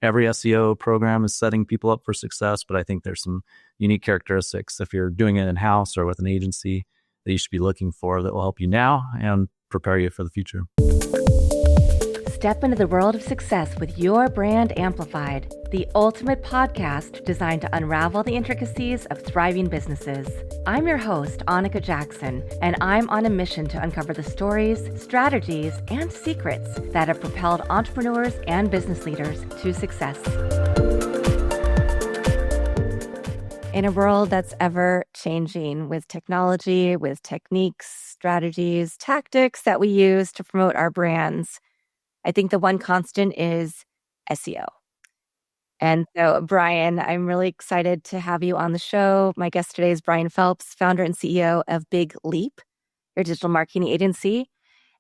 every SEO program is setting people up for success, but I think there's some unique characteristics if you're doing it in-house or with an agency that you should be looking for that will help you now and prepare you for the future. Step into the world of success with Your Brand Amplified, the ultimate podcast designed to unravel the intricacies of thriving businesses. I'm your host, Annika Jackson, and I'm on a mission to uncover the stories, strategies, and secrets that have propelled entrepreneurs and business leaders to success. In a world that's ever changing with technology, with techniques, strategies, tactics that we use to promote our brands, I think the one constant is SEO. And so, Bryan, I'm really excited to have you on the show. My guest today is Bryan Phelps, founder and CEO of Big Leap, your digital marketing agency.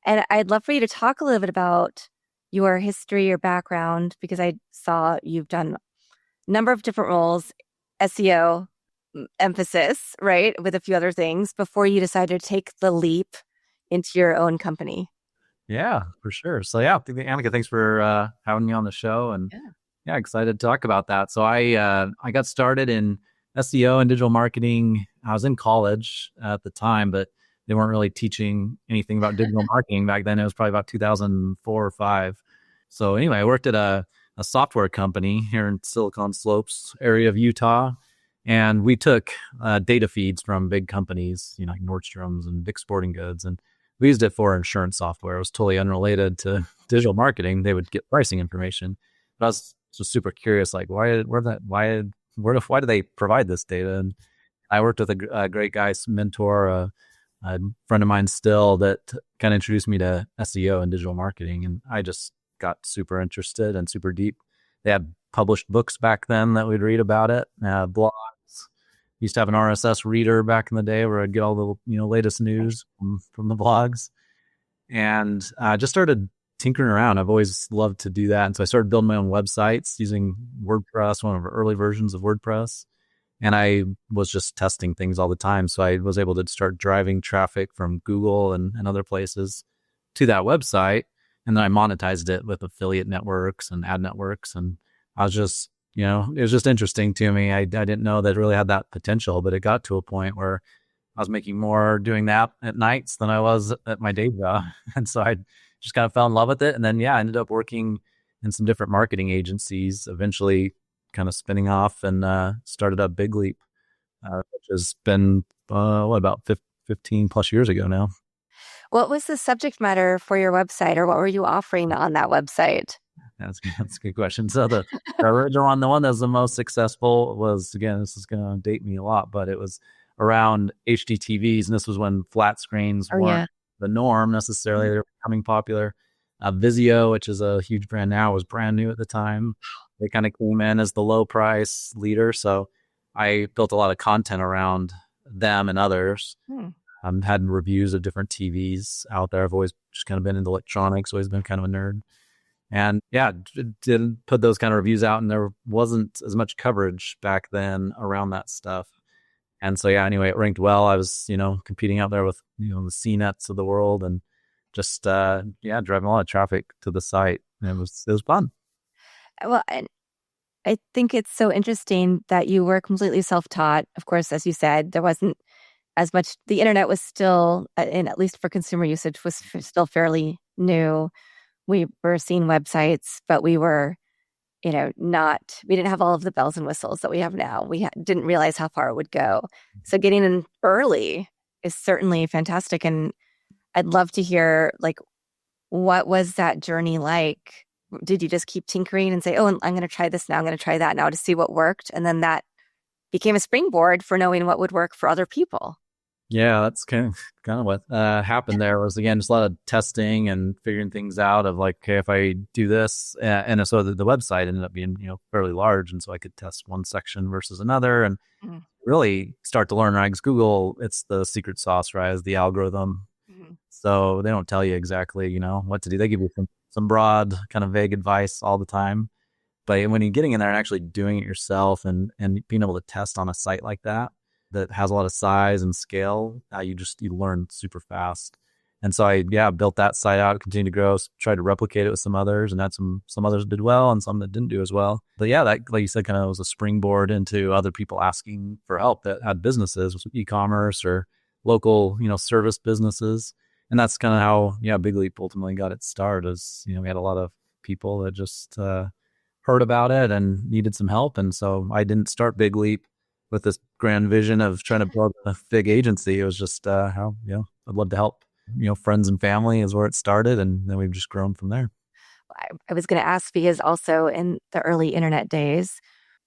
And I'd love for you to talk a little bit about your history, your background, because I saw you've done a number of different roles, SEO emphasis, right, with a few other things before you decided to take the leap into your own company. Yeah, for sure. So yeah, Annika, thanks for having me on the show, and yeah, excited to talk about that. So I got started in SEO and digital marketing. I was in college at the time, but they weren't really teaching anything about digital marketing back then. It was probably about 2004 or 5. So anyway, I worked at a software company here in Silicon Slopes area of Utah, and we took data feeds from big companies, like Nordstrom's and Dick's Sporting Goods, and we used it for insurance software. It was totally unrelated to digital marketing. They would get pricing information, but I was just super curious, like why do they provide this data? And I worked with a great guy, mentor, a friend of mine still, that kind of introduced me to SEO and digital marketing, and I just got super interested and super deep. They had published books back then that we'd read about it, blogs. Used to have an RSS reader back in the day where I'd get all the latest news from the blogs, and I just started tinkering around. I've always loved to do that, and so I started building my own websites using WordPress, one of the early versions of WordPress, and I was just testing things all the time. So I was able to start driving traffic from Google and other places to that website, and then I monetized it with affiliate networks and ad networks, and I was just it was just interesting to me. I didn't know that it really had that potential, but it got to a point where I was making more doing that at nights than I was at my day job. And so I just kind of fell in love with it. And then, I ended up working in some different marketing agencies, eventually kind of spinning off and started up Big Leap, which has been, about 15 plus years ago now. What was the subject matter for your website, or what were you offering on that website? That's a good question. So the original one, the one that was the most successful was, again, this is going to date me a lot, but it was around HDTVs. And this was when flat screens weren't the norm necessarily. They were becoming popular. Vizio, which is a huge brand now, was brand new at the time. They kind of came in as the low price leader. So I built a lot of content around them and others. Had reviews of different TVs out there. I've always just kind of been into electronics, always been kind of a nerd. And did put those kind of reviews out, and there wasn't as much coverage back then around that stuff. And so, anyway, it ranked well. I was, competing out there with, the CNETs of the world, and just, driving a lot of traffic to the site. And it was fun. Well, and I think it's so interesting that you were completely self-taught. Of course, as you said, there wasn't as much, the internet was still, and at least for consumer usage, was still fairly new. We were seeing websites, but we were, we didn't have all of the bells and whistles that we have now. We didn't realize how far it would go. So getting in early is certainly fantastic. And I'd love to hear, what was that journey like? Did you just keep tinkering and say, I'm going to try this now, I'm going to try that now to see what worked? And then that became a springboard for knowing what would work for other people. Yeah, that's kind of what happened there. Was, again, just a lot of testing and figuring things out of okay, if I do this, and so the website ended up being fairly large, and so I could test one section versus another, and really start to learn. Right, because Google, it's the secret sauce, right? Is the algorithm. So they don't tell you exactly what to do. They give you some broad, kind of vague advice all the time, but when you're getting in there and actually doing it yourself, and being able to test on a site like that has a lot of size and scale, you learn super fast. And so I, built that site out, continued to grow, tried to replicate it with some others, and had some others did well and some that didn't do as well. But yeah, that, like you said, kind of was a springboard into other people asking for help that had businesses, e-commerce or local, service businesses. And that's kind of how, Big Leap ultimately got its start. Is, we had a lot of people that just heard about it and needed some help. And so I didn't start Big Leap with this grand vision of trying to build a big agency. It was just how, I'd love to help. Friends and family is where it started, and then we've just grown from there. I was going to ask because also in the early internet days,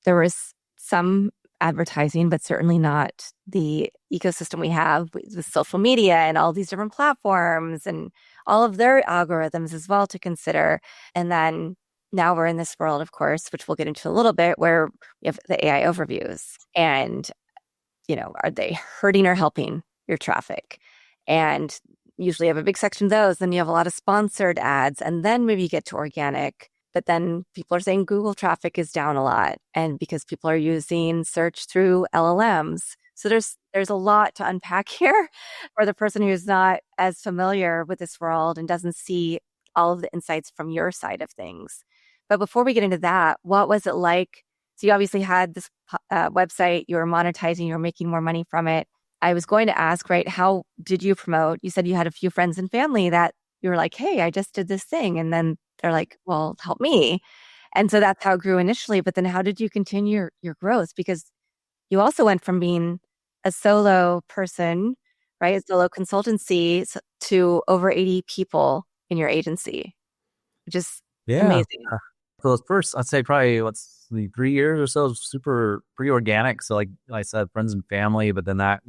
there was some advertising, but certainly not the ecosystem we have with social media and all these different platforms and all of their algorithms as well to consider. And then now we're in this world, of course, which we'll get into a little bit, where we have the AI overviews and, are they hurting or helping your traffic? And usually you have a big section of those. Then you have a lot of sponsored ads, and then maybe you get to organic. But then people are saying Google traffic is down a lot, and because people are using search through LLMs. So there's a lot to unpack here for the person who's not as familiar with this world and doesn't see all of the insights from your side of things. But before we get into that, what was it like? So you obviously had this website, you were monetizing, you were making more money from it. I was going to ask, right, how did you promote? You said you had a few friends and family that you were like, hey, I just did this thing. And then they're like, well, help me. And so that's how it grew initially. But then how did you continue your growth? Because you also went from being a solo person, right, a solo consultancy, to over 80 people in your agency, which is amazing. So the first, I'd say probably 3 years or so, super pretty organic. So like I said, friends and family, but then that,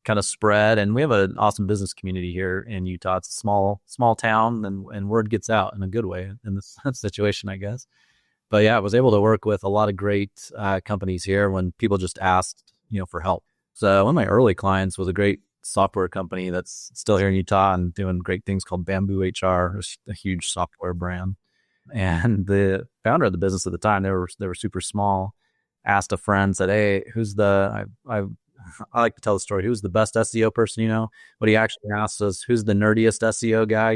kind of spread. And we have an awesome business community here in Utah. It's a small town, and word gets out in a good way in this situation, I guess. But yeah, I was able to work with a lot of great companies here when people just asked, for help. So one of my early clients was a great software company that's still here in Utah and doing great things called Bamboo HR, a huge software brand. And the founder of the business at the time, they were super small, asked a friend, said, hey, I like to tell the story, who's the best SEO person, What he actually asked was, who's the nerdiest SEO guy,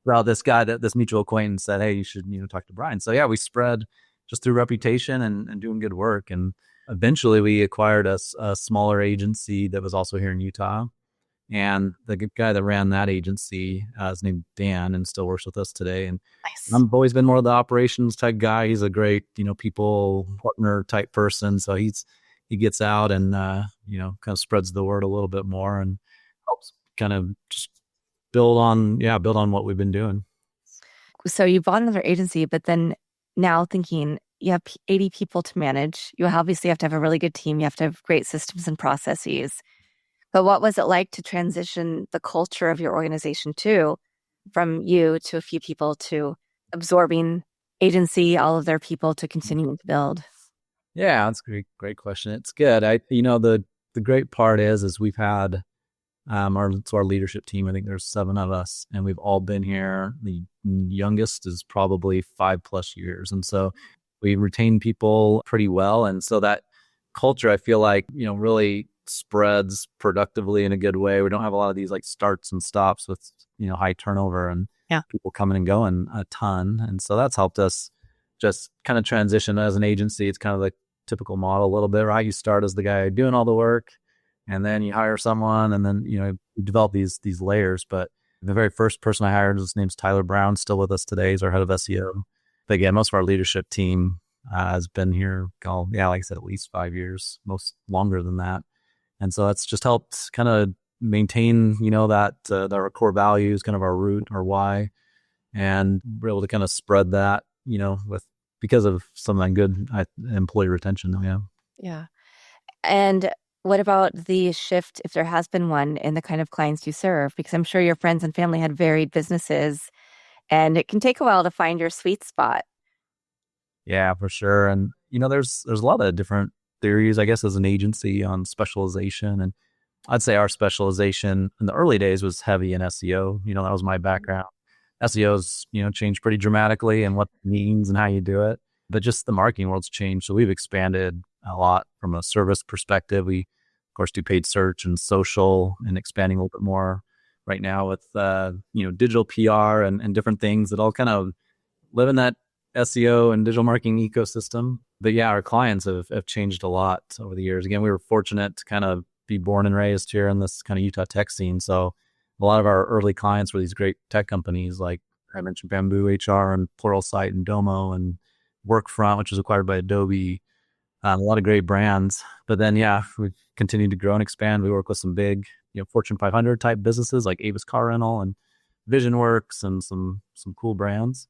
Well, this mutual acquaintance said, hey, you should, talk to Bryan. So yeah, we spread just through reputation and doing good work. And eventually we acquired a smaller agency that was also here in Utah. And the guy that ran that agency is named Dan and still works with us today. And nice. I've always been more of the operations type guy. He's a great, people partner type person. So he gets out and, kind of spreads the word a little bit more and helps kind of just build on what we've been doing. So you bought another agency, but then now thinking you have 80 people to manage, you obviously have to have a really good team. You have to have great systems and processes. But what was it like to transition the culture of your organization from you to a few people to absorbing agency, all of their people, to continuing to build? Yeah, that's a great question. It's good. The great part is we've had our leadership team. I think there's 7 of us, and we've all been here. The youngest is probably 5+ years, and so we retain people pretty well. And so that culture, I feel like, really spreads productively in a good way. We don't have a lot of these like starts and stops with, high turnover and people coming and going a ton. And so that's helped us just kind of transition as an agency. It's kind of the typical model a little bit, right? You start as the guy doing all the work, and then you hire someone, and then, you develop these layers. But the very first person I hired, his name's Tyler Brown, still with us today. He's our head of SEO. But again, most of our leadership team has been here, like I said, at least 5 years, most longer than that. And so that's just helped kind of maintain, that our core values, kind of our root, our why, and we're able to kind of spread that, because of some good employee retention that we have. Yeah. And what about the shift, if there has been one, in the kind of clients you serve? Because I'm sure your friends and family had varied businesses, and it can take a while to find your sweet spot. Yeah, for sure. And, there's a lot of different theories, I guess, as an agency on specialization. And I'd say our specialization in the early days was heavy in SEO. That was my background. SEO's, changed pretty dramatically and what it means and how you do it. But just the marketing world's changed. So we've expanded a lot from a service perspective. We course, do paid search and social and expanding a little bit more right now with, digital PR and different things that all kind of live in that SEO and digital marketing ecosystem. But yeah, our clients have changed a lot over the years. Again, we were fortunate to kind of be born and raised here in this kind of Utah tech scene. So a lot of our early clients were these great tech companies, like I mentioned Bamboo HR and Pluralsight and Domo and Workfront, which was acquired by Adobe. A lot of great brands. But then, yeah, we've continued to grow and expand. We work with some big, Fortune 500 type businesses like Avis Car Rental and VisionWorks and some cool brands.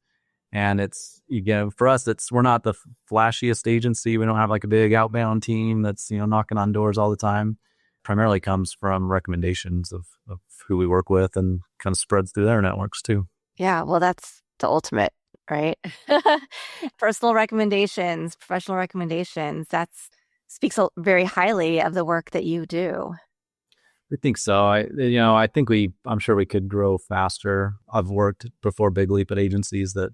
And it's, again, for us, we're not the flashiest agency. We don't have like a big outbound team that's, knocking on doors all the time. Primarily comes from recommendations of who we work with and kind of spreads through their networks too. Yeah, well, that's the ultimate, right? Personal recommendations, professional recommendations, speaks very highly of the work that you do. I think so. I think I'm sure we could grow faster. I've worked before Big Leap at agencies that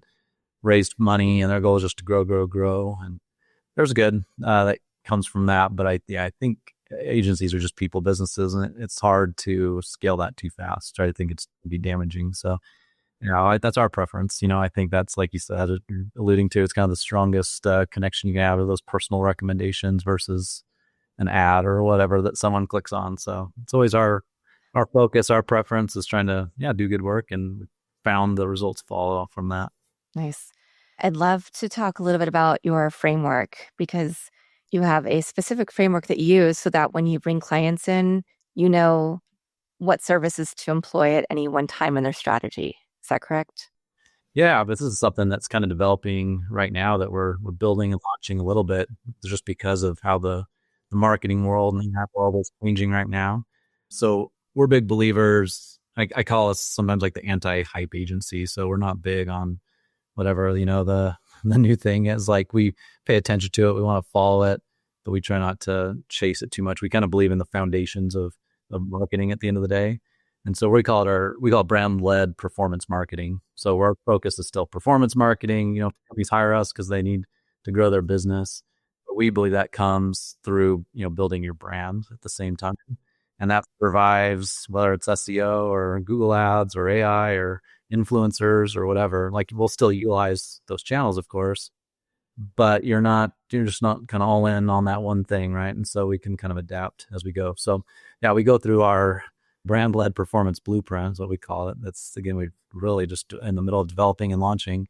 raised money and their goal is just to grow. And there's good that comes from that. But I think agencies are just people businesses, and it's hard to scale that too fast. I think it's be damaging. So, that's our preference. I think that's, like you said, alluding to, it's kind of the strongest connection you can have with those personal recommendations versus an ad or whatever that someone clicks on. So it's always our focus, our preference is trying to, do good work, and found the results follow from that. Nice. I'd love to talk a little bit about your framework, because you have a specific framework that you use so that when you bring clients in, you know what services to employ at any one time in their strategy. Is that correct? Yeah, but this is something that's kind of developing right now that we're building and launching a little bit, just because of how the marketing world and the app world is changing right now. So we're big believers. I call us sometimes like the anti-hype agency. So we're not big on whatever, the new thing is. Like, we pay attention to it. We want to follow it, but we try not to chase it too much. We kind of believe in the foundations of marketing at the end of the day. And so we call it brand-led performance marketing. So our focus is still performance marketing. Companies hire us because they need to grow their business. But we believe that comes through, building your brand at the same time. And that survives, whether it's SEO or Google Ads or AI or influencers or whatever. Like, we'll still utilize those channels, of course, but you're just not kind of all in on that one thing, right? And so we can kind of adapt as we go. So yeah, we go through our brand-led performance blueprint is what we call it. That's, again, we're really just in the middle of developing and launching,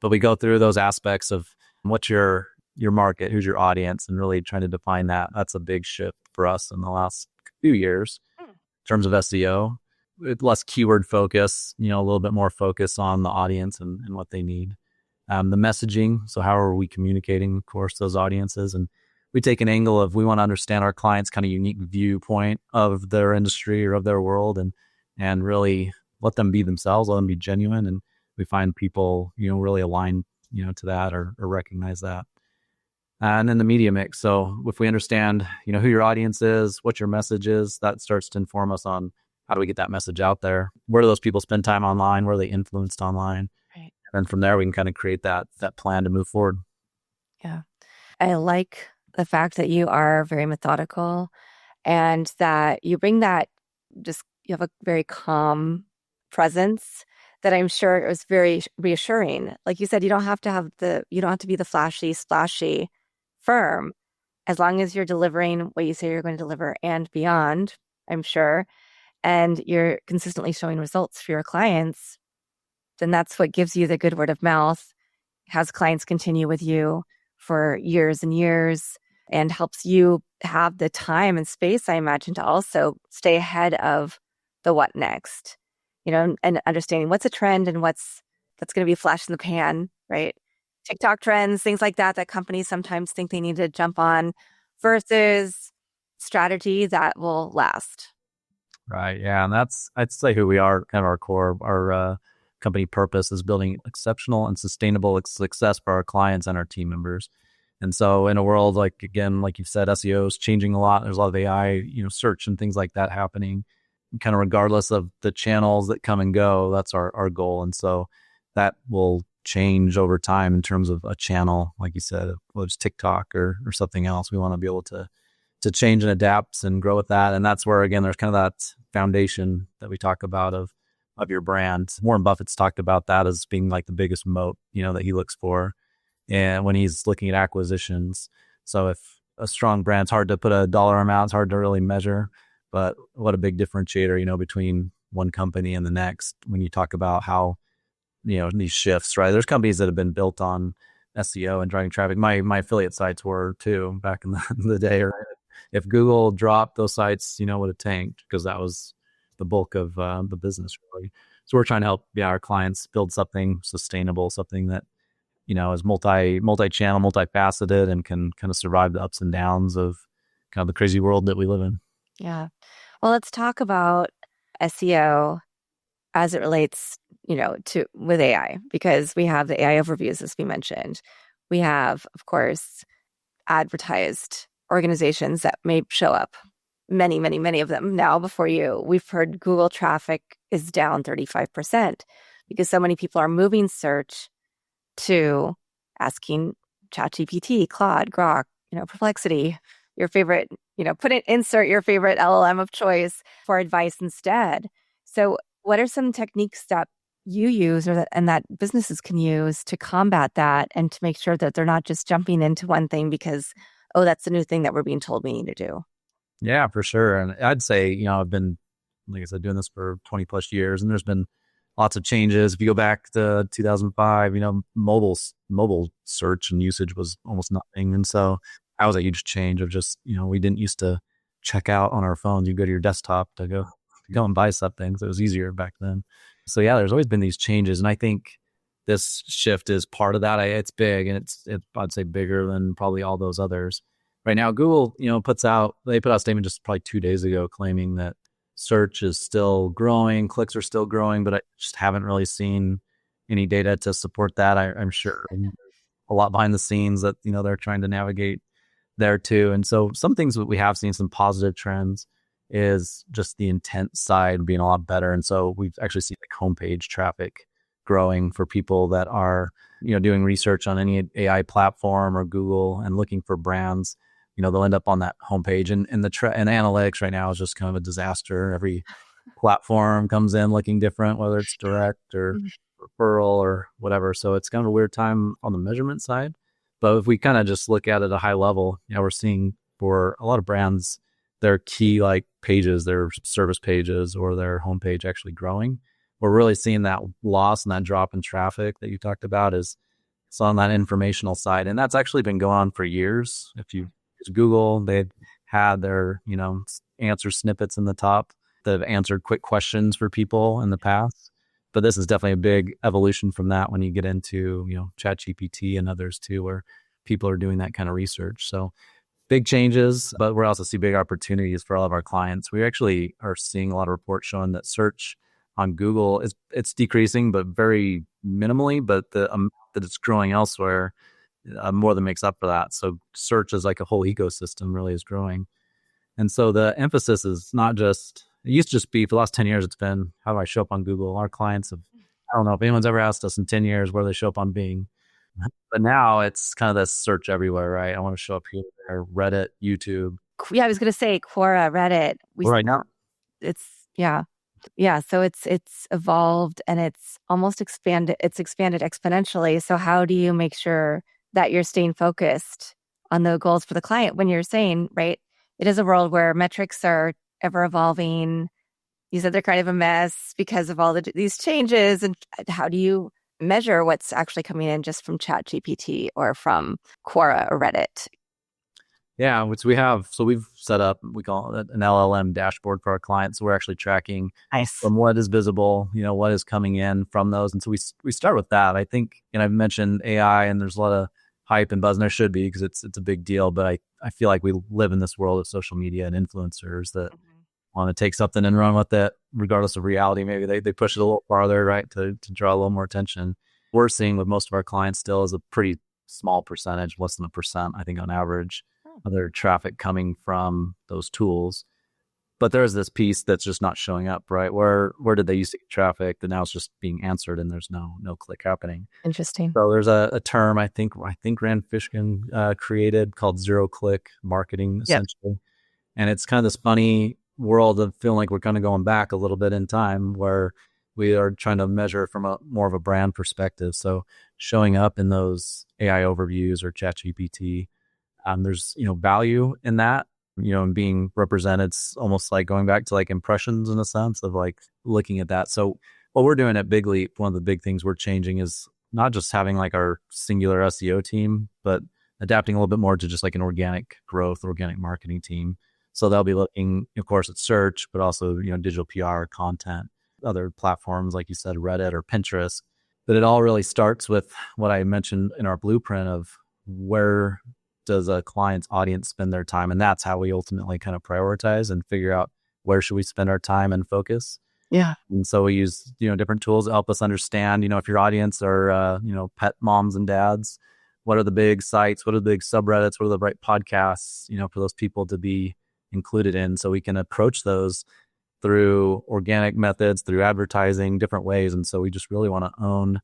but we go through those aspects of what's your market, who's your audience, and really trying to define that. That's a big shift for us in the last few years in terms of SEO. With less keyword focus, a little bit more focus on the audience and what they need. The messaging, so how are we communicating, of course, those audiences? And we take an angle of, we want to understand our clients' kind of unique viewpoint of their industry or of their world, and really let them be themselves, let them be genuine. And we find people, really align, to that or recognize that. And then the media mix. So if we understand, who your audience is, what your message is, that starts to inform us on how do we get that message out there? Where do those people spend time online? Where are they influenced online? Right. And from there, we can kind of create that plan to move forward. Yeah. I like the fact that you are very methodical, and that you bring that, you have a very calm presence that I'm sure is very reassuring. Like you said, you don't have to be the flashy, splashy firm. As long as you're delivering what you say you're going to deliver and beyond, I'm sure, and you're consistently showing results for your clients, then that's what gives you the good word of mouth, has clients continue with you for years and years, and helps you have the time and space, I imagine, to also stay ahead of the what next, and understanding what's a trend and that's going to be a flash in the pan, right? TikTok trends, things like that companies sometimes think they need to jump on, versus strategy that will last. Right. Yeah. And I'd say who we are, kind of our core, our company purpose is building exceptional and sustainable success for our clients and our team members. And so in a world like you've said, SEO is changing a lot. There's a lot of AI, search and things like that happening, kind of regardless of the channels that come and go. That's our goal. And so that will change over time in terms of a channel, like you said, whether it's TikTok or something else. We want to be able to to change and adapt and grow with that. And that's where, again, there's kind of that foundation that we talk about of your brand. Warren Buffett's talked about that as being like the biggest moat, that he looks for. And when he's looking at acquisitions. So if a strong brand's hard to put a dollar amount, it's hard to really measure, but what a big differentiator, between one company and the next when you talk about how, these shifts, right? There's companies that have been built on SEO and driving traffic. My affiliate sites were too back in the day. Or if Google dropped those sites, would have tanked because that was the bulk of the business really. So we're trying to help our clients build something sustainable, something that is multi-channel, multifaceted, and can kind of survive the ups and downs of kind of the crazy world that we live in. Yeah. Well, let's talk about SEO as it relates, with AI, because we have the AI overviews, as we mentioned. We have, of course, advertised organizations that may show up, many, many, many of them now before you. We've heard Google traffic is down 35% because so many people are moving search to asking ChatGPT, Claude, Grok, Perplexity, your favorite, insert your favorite LLM of choice for advice instead. So what are some techniques that you use and that businesses can use to combat that and to make sure that they're not just jumping into one thing because, oh, that's the new thing that we're being told we need to do? Yeah, for sure. And I'd say, I've been, like I said, doing this for 20 plus years, and there's been lots of changes. If you go back to 2005, mobile search and usage was almost nothing. And so that was a huge change of just, we didn't used to check out on our phones. You go to your desktop to go and buy something. So it was easier back then. So yeah, there's always been these changes. And I think this shift is part of that. It's big, and it's I'd say bigger than probably all those others. Right now, Google, they put out a statement just probably 2 days ago claiming that search is still growing, clicks are still growing, but I just haven't really seen any data to support that. I'm sure a lot behind the scenes that, they're trying to navigate there too. And so some things that we have seen some positive trends is just the intent side being a lot better. And so we've actually seen like homepage traffic growing for people that are, doing research on any AI platform or Google and looking for brands. They'll end up on that homepage, and analytics right now is just kind of a disaster. Every platform comes in looking different, whether it's direct or referral or whatever. So it's kind of a weird time on the measurement side. But if we kind of just look at it at a high level, we're seeing for a lot of brands, their key like pages, their service pages or their homepage actually growing. We're really seeing that loss and that drop in traffic that you talked about is it's on that informational side. And that's actually been going on for years. If you use Google, they've had their, answer snippets in the top that have answered quick questions for people in the past. But this is definitely a big evolution from that when you get into, ChatGPT and others too, where people are doing that kind of research. So big changes, but we also see big opportunities for all of our clients. We actually are seeing a lot of reports showing that search on Google it's decreasing, but very minimally, but the that it's growing elsewhere more than makes up for that. So search is like a whole ecosystem really is growing. And so the emphasis is not just, it used to just be for the last 10 years, it's been, how do I show up on Google? Our clients have, I don't know if anyone's ever asked us in 10 years where they show up on Bing. But now it's kind of this search everywhere, right? I want to show up here, there, Reddit, YouTube. Yeah, I was going to say Quora, Reddit. Right now. Yeah. So it's evolved and it's almost expanded. It's expanded exponentially. So how do you make sure that you're staying focused on the goals for the client when you're saying, right, it is a world where metrics are ever evolving. You said they're kind of a mess because of all these changes. And how do you measure what's actually coming in just from ChatGPT or from Quora or Reddit? Yeah, which we have. So we've set up, we call it an LLM dashboard for our clients. So we're actually tracking from what is visible, what is coming in from those. And so we start with that. I think, I've mentioned AI and there's a lot of hype and buzz, and there should be because it's a big deal. But I feel like we live in this world of social media and influencers that want to take something and run with it, regardless of reality. Maybe they push it a little farther, right, to draw a little more attention. We're seeing with most of our clients still is a pretty small percentage, less than 1%, I think on average, of their traffic coming from those tools. But there's this piece that's just not showing up, right? Where did they used to get traffic that now it's just being answered and there's no click happening. Interesting. So there's a term I think Rand Fishkin created called zero click marketing, essentially. And it's kind of this funny world of feeling like we're kind of going back a little bit in time where we are trying to measure from a more of a brand perspective. So showing up in those AI overviews or ChatGPT, there's, value in that, and being represented. It's almost like going back to like impressions in a sense of like looking at that. So what we're doing at Big Leap, one of the big things we're changing is not just having like our singular SEO team, but adapting a little bit more to just like an organic growth, organic marketing team. So they'll be looking, of course, at search, but also, digital PR, content, other platforms, like you said, Reddit or Pinterest. But it all really starts with what I mentioned in our blueprint of where does a client's audience spend their time? And that's how we ultimately kind of prioritize and figure out where should we spend our time and focus. Yeah. And so we use, different tools to help us understand, if your audience are, pet moms and dads, what are the big sites? What are the big subreddits? What are the right podcasts, for those people to be included in, so we can approach those through organic methods, through advertising, different ways. And so we just really want to own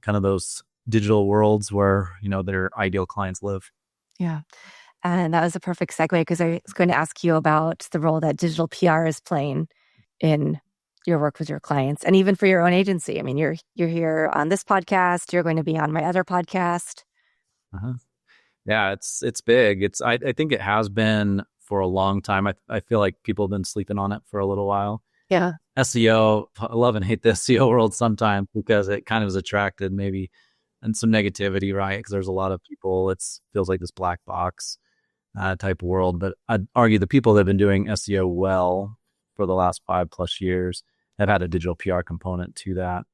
kind of those digital worlds where, their ideal clients live. Yeah. And that was a perfect segue because I was going to ask you about the role that digital PR is playing in your work with your clients and even for your own agency. I mean, you're here on this podcast, you're going to be on my other podcast. Uh-huh. Yeah, it's big. I think it has been for a long time. I feel like people have been sleeping on it for a little while. Yeah. SEO, I love and hate the SEO world sometimes because it kind of has attracted maybe and some negativity, right? Because there's a lot of people, it feels like this black box type of world. But I'd argue the people that have been doing SEO well for the last 5+ years have had a digital PR component to that.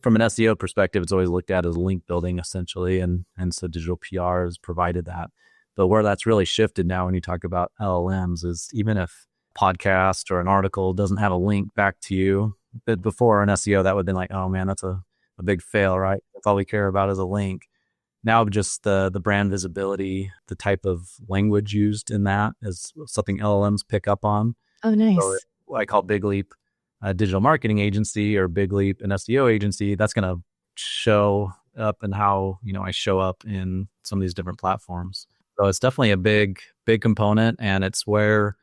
From an SEO perspective, it's always looked at as link building essentially. And so digital PR has provided that. But where that's really shifted now when you talk about LLMs is even if podcast or an article doesn't have a link back to you, but before an SEO, that would have been like, oh man, that's a big fail, right? That's all we care about is a link. Now just the brand visibility, the type of language used in that is something LLMs pick up on. Oh, nice. So I call Big Leap a digital marketing agency or Big Leap an SEO agency. That's going to show up in how, I show up in some of these different platforms. So it's definitely a big component, and it's where,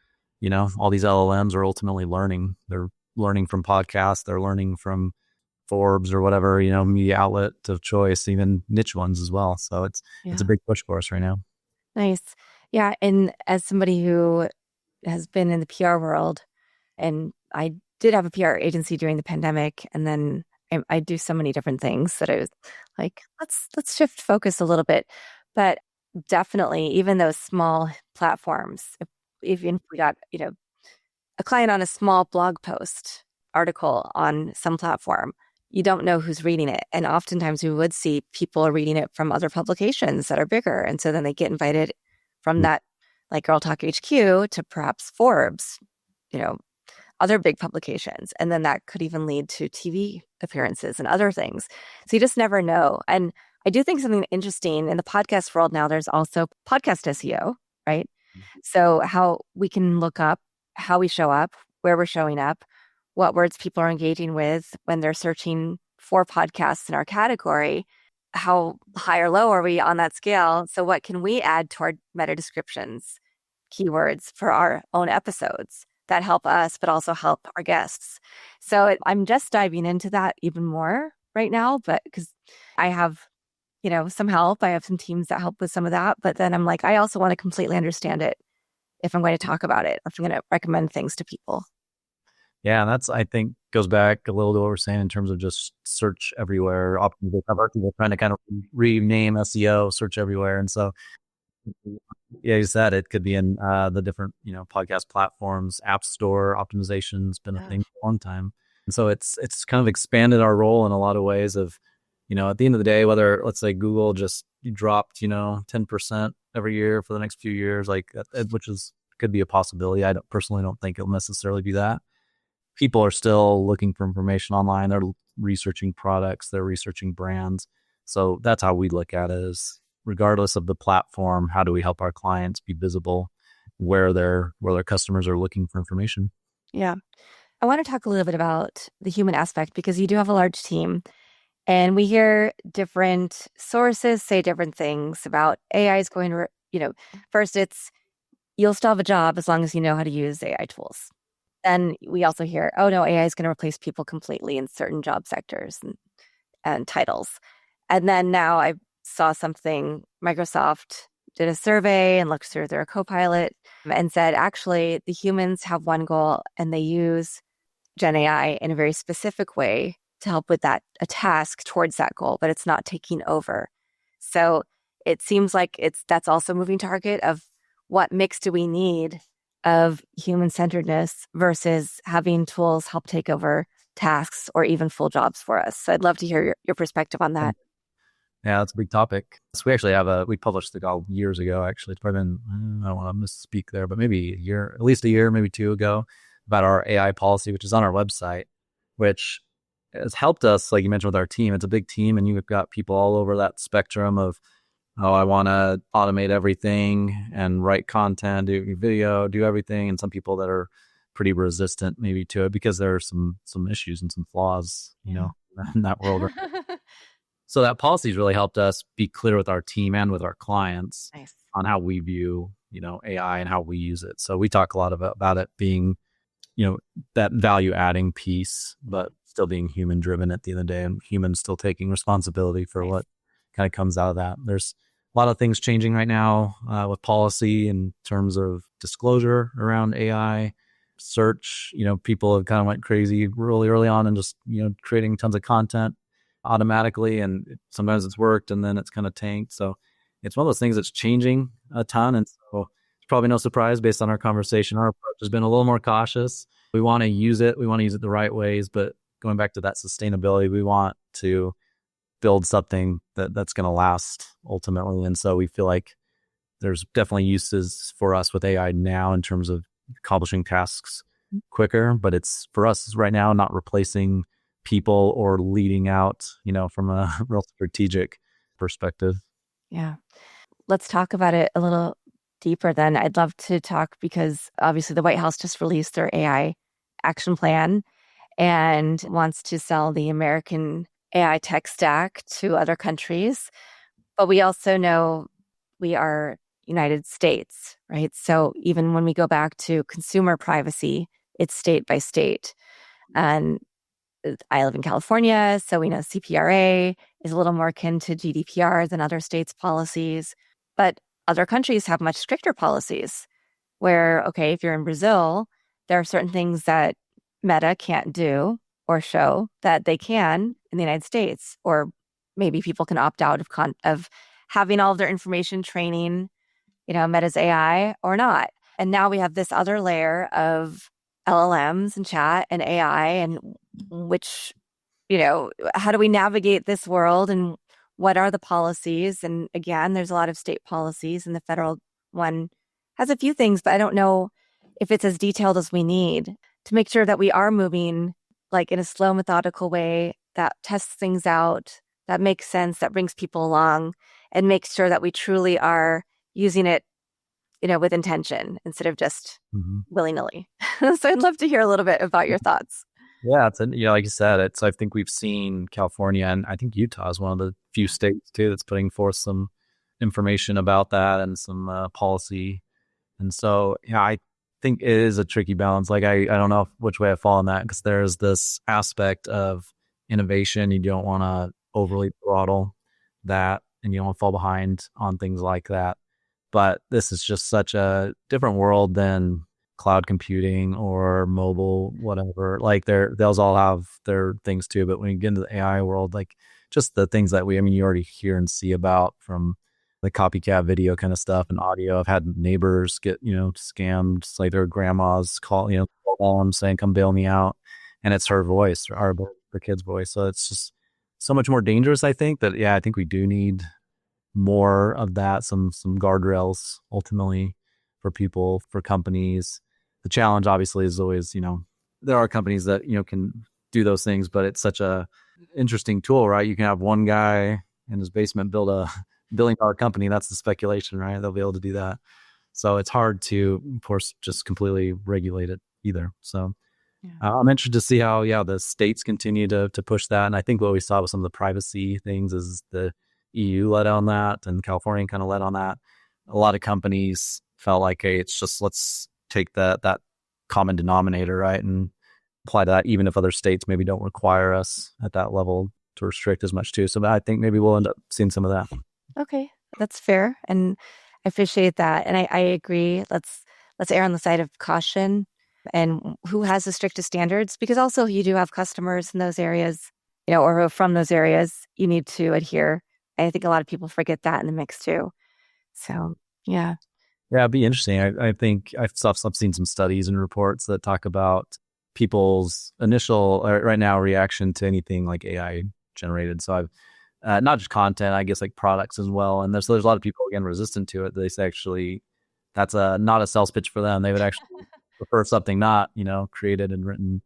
all these LLMs are ultimately learning. They're learning from podcasts. They're learning from Forbes or whatever, media outlet of choice, even niche ones as well. So it's a big push for us right now. Nice. Yeah. And as somebody who has been in the PR world, and I did have a PR agency during the pandemic, and then I do so many different things that I was like, let's shift focus a little bit. But definitely, even those small platforms, even if we got, a client on a small blog post article on some platform, you don't know who's reading it. And oftentimes we would see people reading it from other publications that are bigger. And so then they get invited from that, like Girl Talk HQ to perhaps Forbes, other big publications. And then that could even lead to TV appearances and other things. So you just never know. And I do think something interesting in the podcast world now, there's also podcast SEO, right? So how we can look up how we show up, where we're showing up, what words people are engaging with when they're searching for podcasts in our category, how high or low are we on that scale? So what can we add to our meta descriptions, keywords for our own episodes that help us, but also help our guests? So I'm just diving into that even more right now, but because I have, some help, I have some teams that help with some of that, but then I'm like, I also want to completely understand it if I'm going to talk about it, if I'm going to recommend things to people. Yeah, and that's, I think, goes back a little to what we're saying in terms of just search everywhere. People trying to kind of rename SEO, search everywhere. And so, yeah, you said it could be in the different, podcast platforms, App Store optimization's been a thing for a long time. And so it's kind of expanded our role in a lot of ways of, at the end of the day, whether, let's say Google just dropped, 10% every year for the next few years, like which could be a possibility. I personally don't think it'll necessarily be that. People are still looking for information online. They're researching products. They're researching brands. So that's how we look at it, is regardless of the platform, how do we help our clients be visible where their customers are looking for information? Yeah. I want to talk a little bit about the human aspect because you do have a large team, and we hear different sources say different things about AI is going to, first it's you'll still have a job as long as you know how to use AI tools. Then we also hear, oh no, AI is going to replace people completely in certain job sectors and titles. And then now I saw something, Microsoft did a survey and looked through their Copilot and said, actually, the humans have one goal and they use Gen AI in a very specific way to help with that, a task towards that goal, but it's not taking over. So it seems like that's also a moving target of what mix do we need of human-centeredness versus having tools help take over tasks or even full jobs for us. So I'd love to hear your perspective on that. Yeah, that's a big topic. So we actually we published the goal years ago, actually. It's probably been, I don't want to misspeak there, but maybe a year, at least a year, maybe two ago, about our AI policy, which is on our website, which has helped us, like you mentioned, with our team. It's a big team, and you've got people all over that spectrum of, oh, I want to automate everything and write content, do video, do everything. And some people that are pretty resistant maybe to it because there are some issues and some flaws, you know, in that world. So that policy has really helped us be clear with our team and with our clients on how we view, you know, AI and how we use it. So we talk a lot about it being, you know, that value adding piece, but still being human driven at the end of the day, and humans still taking responsibility for what kind of comes out of that. There's a lot of things changing right now with policy in terms of disclosure around AI. Search, you know, people have kind of went crazy really early on and just, you know, creating tons of content automatically, and sometimes it's worked and then it's kind of tanked. So it's one of those things that's changing a ton. And so it's probably no surprise based on our conversation. Our approach has been a little more cautious. We want to use it. We want to use it the right ways, but going back to that sustainability, we want to build something that's going to last ultimately. And so we feel like there's definitely uses for us with AI now in terms of accomplishing tasks quicker, but it's for us right now not replacing people or leading out, you know, from a real strategic perspective. Yeah. Let's talk about it a little deeper then. I'd love to talk because obviously the White House just released their AI action plan and wants to sell the American AI tech stack to other countries. But we also know we are United States, right? So even when we go back to consumer privacy, it's state by state. And I live in California, so we know CPRA is a little more akin to GDPR than other states' policies. But other countries have much stricter policies where, okay, if you're in Brazil, there are certain things that Meta can't do or show that they can in the United States. Or maybe people can opt out of having all of their information training, you know, Meta's AI or not. And now we have this other layer of LLMs and chat and AI, and which, you know, how do we navigate this world and what are the policies? And again, there's a lot of state policies, and the federal one has a few things, but I don't know if it's as detailed as we need to make sure that we are moving like in a slow, methodical way that tests things out, that makes sense, that brings people along, and makes sure that we truly are using it, you know, with intention instead of just willy-nilly. So I'd love to hear a little bit about your thoughts. Yeah, it's, you know, like you said, I think we've seen California, and I think Utah is one of the few states too that's putting forth some information about that and some policy. And so, yeah, I think it is a tricky balance. Like I don't know which way I fall on that, because there's this aspect of innovation. You don't want to overly throttle that, and you don't want to fall behind on things like that. But this is just such a different world than cloud computing or mobile, whatever. Like those all have their things too. But when you get into the AI world, like just the things that you already hear and see about, from the copycat video kind of stuff and audio. I've had neighbors get, you know, scammed. It's like their grandma's call them saying, come bail me out. And it's her voice, or her kid's voice. So it's just so much more dangerous, I think, that, yeah, I think we do need more of that, some guardrails ultimately for people, for companies. The challenge obviously is always, you know, there are companies that, you know, can do those things, but it's such a interesting tool, right? You can have one guy in his basement build a $1 billion company. That's the speculation, right? They'll be able to do that. So it's hard to, of course, just completely regulate it either. So I'm interested to see how, the states continue to push that. And I think what we saw with some of the privacy things is the EU led on that, and California kind of led on that. A lot of companies felt like, hey, it's just let's take that common denominator, right, and apply that, even if other states maybe don't require us at that level to restrict as much too. So I think maybe we'll end up seeing some of that. Okay, that's fair, and I appreciate that. And I agree. Let's err on the side of caution and who has the strictest standards, because also you do have customers in those areas, or who are from those areas. You need to adhere. And I think a lot of people forget that in the mix too. So yeah. Yeah, it'd be interesting. I think I've seen some studies and reports that talk about people's initial right now reaction to anything like AI generated. So I've not just content, I guess like products as well. And there's a lot of people again resistant to it. They say actually that's not a sales pitch for them. They would actually prefer something not created and written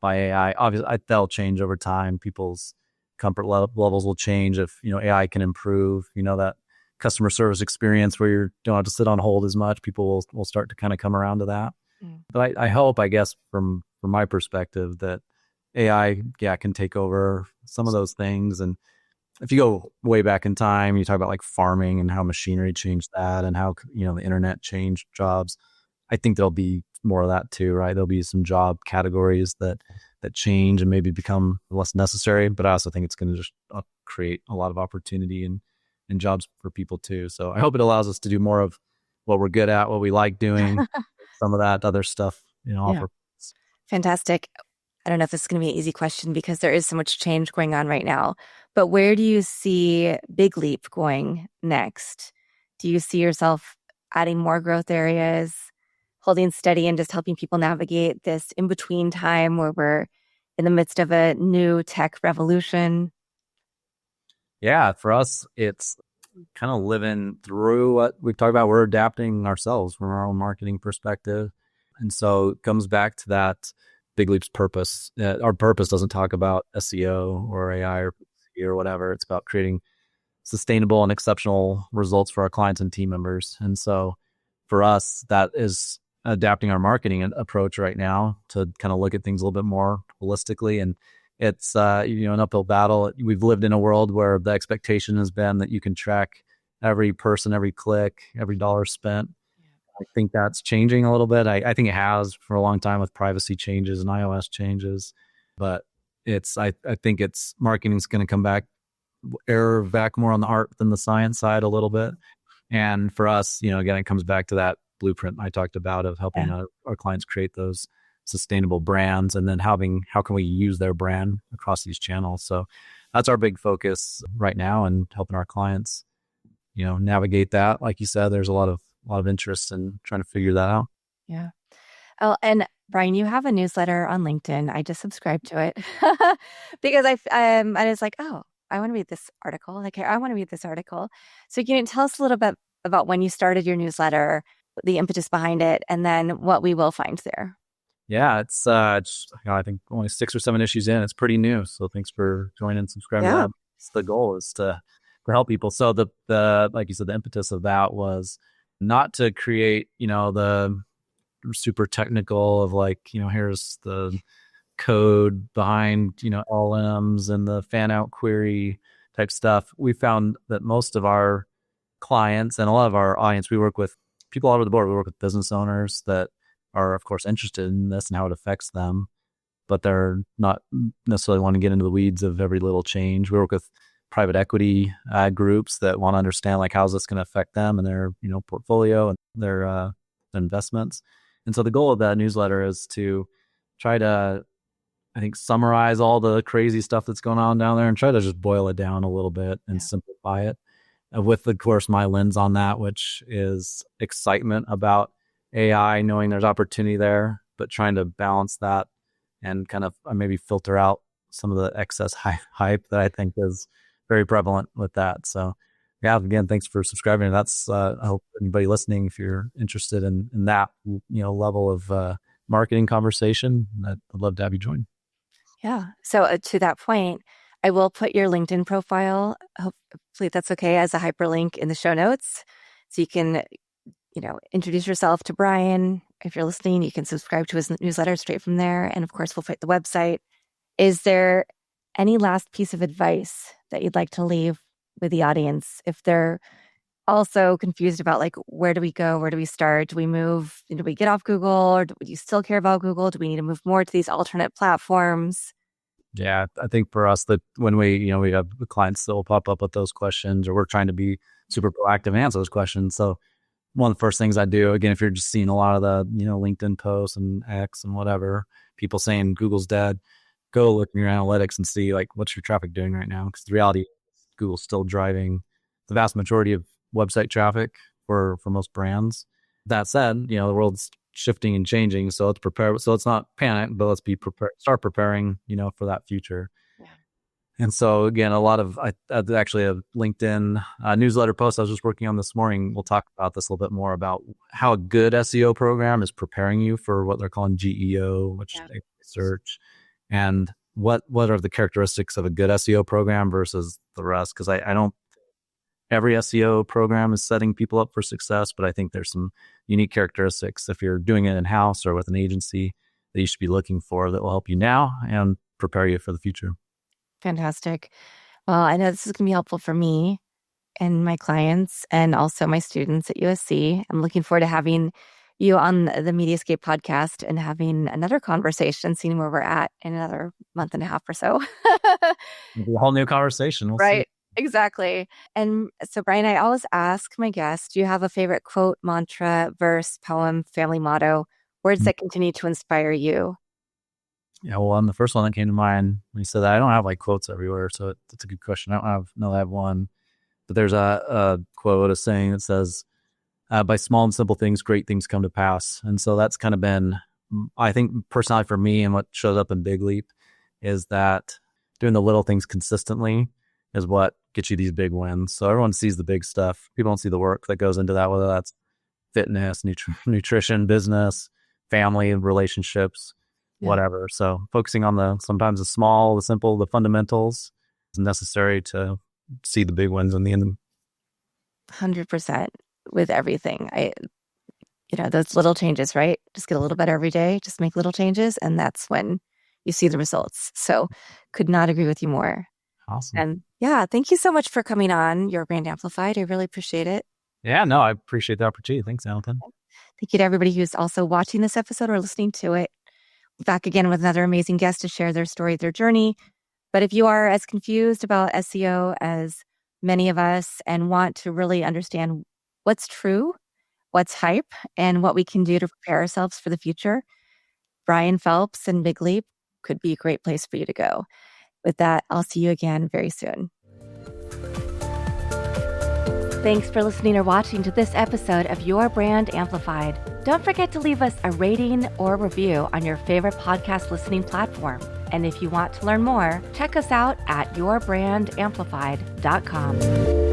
by AI. Obviously, that'll change over time. People's comfort levels will change if AI can improve. That customer service experience where you don't have to sit on hold as much. People will start to kind of come around to that. But I hope, I guess, from my perspective, that AI, can take over some of those things. And if you go way back in time, you talk about like farming and how machinery changed that, and how the internet changed jobs. I think there'll be more of that too, right? There'll be some job categories that change and maybe become less necessary. But I also think it's going to just create a lot of opportunity and jobs for people too. So I hope it allows us to do more of what we're good at, what we like doing, some of that other stuff, offer. Fantastic. I don't know if this is going to be an easy question because there is so much change going on right now, but where do you see Big Leap going next? Do you see yourself adding more growth areas, holding steady, and just helping people navigate this in-between time where we're in the midst of a new tech revolution? Yeah, for us, it's kind of living through what we've talked about. We're adapting ourselves from our own marketing perspective. And so it comes back to that Big Leap's purpose. Our purpose doesn't talk about SEO or AI or whatever. It's about creating sustainable and exceptional results for our clients and team members. And so for us, that is adapting our marketing approach right now to kind of look at things a little bit more holistically. And it's an uphill battle. We've lived in a world where the expectation has been that you can track every person, every click, every dollar spent. I think that's changing a little bit. I think it has for a long time with privacy changes and iOS changes, but I think it's marketing is going to come back more on the art than the science side a little bit. And for us, again, it comes back to that blueprint I talked about of helping our clients create those sustainable brands, and then how can we use their brand across these channels. So that's our big focus right now, and helping our clients, navigate that. Like you said, there's a lot of interest in trying to figure that out. Yeah. Oh, and Bryan, you have a newsletter on LinkedIn. I just subscribed to it because I was like, oh, I want to read this article. Like, I want to read this article. So can you tell us a little bit about when you started your newsletter, the impetus behind it, and then what we will find there? Yeah, it's I think only 6 or 7 issues in. It's pretty new. So thanks for joining and subscribing to that. It's the goal is to help people. So the like you said, the impetus of that was not to create, the super technical of like, here's the code behind, LLMs and the fan out query type stuff. We found that most of our clients and a lot of our audience, we work with people all over the board. We work with business owners that are, of course, interested in this and how it affects them, but they're not necessarily want to get into the weeds of every little change. We work with private equity groups that want to understand like how's this going to affect them and their portfolio and their investments. And so the goal of that newsletter is to try to, I think, summarize all the crazy stuff that's going on down there and try to just boil it down a little bit and simplify it. With, of course, my lens on that, which is excitement about AI, knowing there's opportunity there, but trying to balance that and kind of maybe filter out some of the excess hype that I think is very prevalent with that. So yeah, again, thanks for subscribing. That's I hope anybody listening, if you're interested in that level of marketing conversation, I'd love to have you join. Yeah. So to that point, I will put your LinkedIn profile, hopefully that's okay, as a hyperlink in the show notes. So you can, introduce yourself to Bryan. If you're listening, you can subscribe to his newsletter straight from there. And of course, we'll put the website. Is there any last piece of advice that you'd like to leave with the audience if they're also confused about like, where do we go? Where do we start? Do we move? Do we get off Google, or do you still care about Google? Do we need to move more to these alternate platforms? Yeah, I think for us that when we have clients that will pop up with those questions, or we're trying to be super proactive and answer those questions. So one of the first things I do, again, if you're just seeing a lot of the, LinkedIn posts and X and whatever, people saying Google's dead, go look in your analytics and see like what's your traffic doing right now. Because the reality is Google's still driving the vast majority of website traffic for most brands. That said, the world's shifting and changing, so let's prepare. So let's not panic, but let's be prepared. Start preparing, for that future. Yeah. And so again, a lot of actually a LinkedIn newsletter post I was just working on this morning. We'll talk about this a little bit more about how a good SEO program is preparing you for what they're calling GEO, which is search, and what are the characteristics of a good SEO program versus the rest. Because I don't every SEO program is setting people up for success, but I think there's some unique characteristics if you're doing it in-house or with an agency that you should be looking for that will help you now and prepare you for the future. Fantastic. Well, I know this is going to be helpful for me and my clients and also my students at USC. I'm looking forward to having you on the Mediascape podcast and having another conversation, seeing where we're at in another month and a half or so. It'll be a whole new conversation. We'll right. See. Exactly. And so, Bryan, I always ask my guests, do you have a favorite quote, mantra, verse, poem, family motto, words that continue to inspire you? Yeah, well, the first one that came to mind when you said that, I don't have like quotes everywhere, so that's a good question. I have one, but there's a quote, a saying that says, by small and simple things, great things come to pass. And so that's kind of been, I think personally for me, and what shows up in Big Leap is that doing the little things consistently is what gets you these big wins. So everyone sees the big stuff. People don't see the work that goes into that, whether that's fitness, nutrition, business, family, relationships, whatever. So focusing on sometimes the small, the simple, the fundamentals is necessary to see the big wins in the end. 100% with everything. Those little changes, right? Just get a little better every day, just make little changes. And that's when you see the results. So could not agree with you more. Awesome. And yeah, thank you so much for coming on Your Brand Amplified. I really appreciate it. Yeah, no, I appreciate the opportunity. Thanks, Alton. Thank you to everybody who's also watching this episode or listening to it. Back again with another amazing guest to share their story, their journey. But if you are as confused about SEO as many of us and want to really understand what's true, what's hype, and what we can do to prepare ourselves for the future, Bryan Phelps and Big Leap could be a great place for you to go. With that, I'll see you again very soon. Thanks for listening or watching to this episode of Your Brand Amplified. Don't forget to leave us a rating or review on your favorite podcast listening platform. And if you want to learn more, check us out at yourbandamplified.com.